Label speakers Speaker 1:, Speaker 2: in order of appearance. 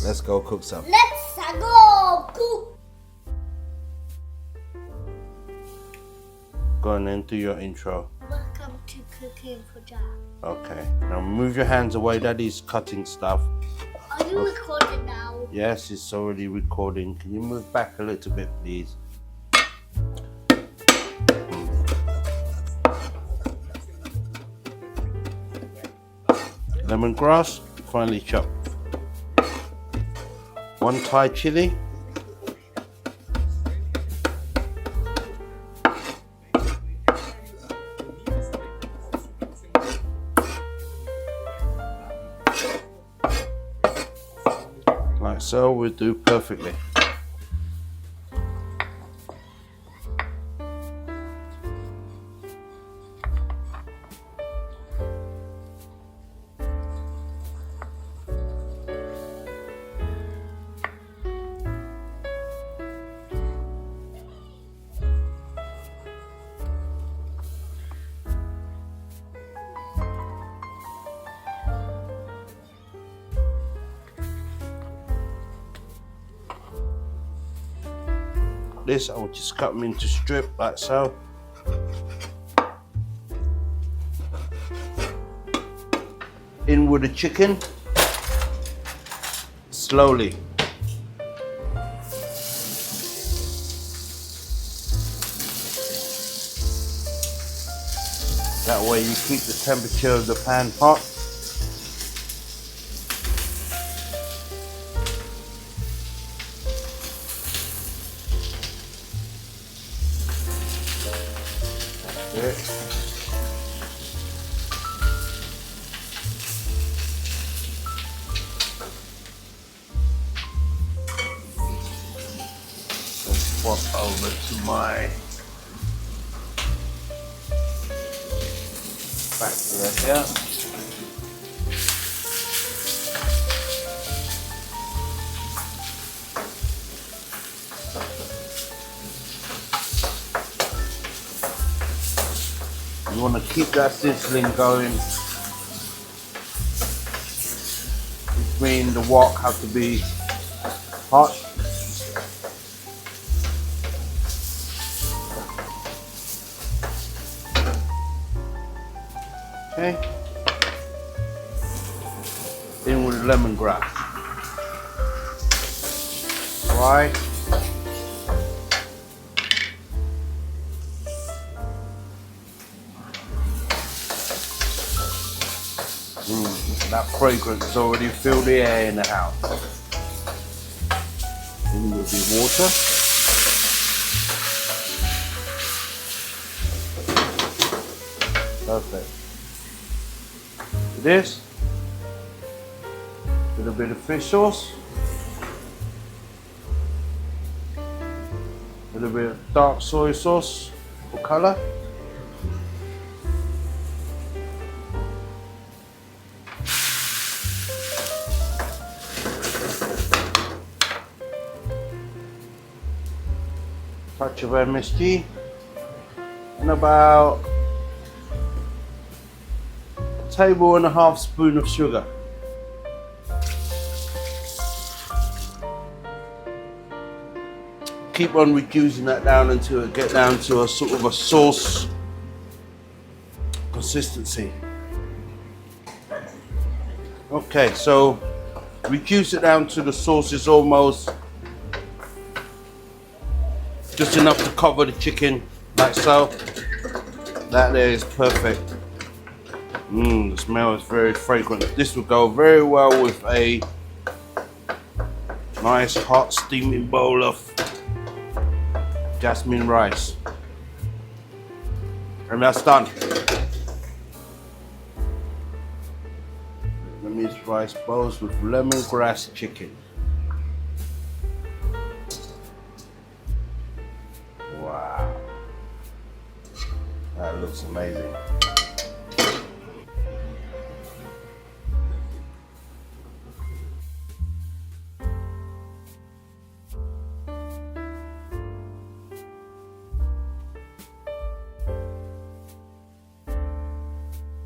Speaker 1: Let's go cook some.
Speaker 2: Let's go cook.
Speaker 1: Go on then, do your intro.
Speaker 2: Welcome to Cooking for Jack.
Speaker 1: Okay, now move your hands away. Daddy's cutting stuff.
Speaker 2: Are you recording now?
Speaker 1: Yes, it's already recording. Can you move back a little bit, please? Lemongrass, finely chopped. 1 Thai chili. Like so, we'll do perfectly. This, I will just cut them into strip like so. In with the chicken, slowly. That way you keep the temperature of the pan hot. Let's swap over to my back to that here. You want to keep that sizzling going, which means the wok has to be hot. Okay. In with lemongrass. Right. That fragrance already filled the air in the house. In will be water. Perfect. This, a little bit of fish sauce, a little bit of dark soy sauce for color. Touch of MSG and about 1.5 tablespoons of sugar. Keep on reducing that down until it gets down to a sort of a sauce consistency. Okay, so reduce it down to the sauce is almost just enough to cover the chicken, like so. That there is perfect. The smell is very fragrant. This will go very well with a nice hot steaming bowl of jasmine rice. And that's done. Vietnamese rice bowls with lemongrass chicken. Wow, that looks amazing.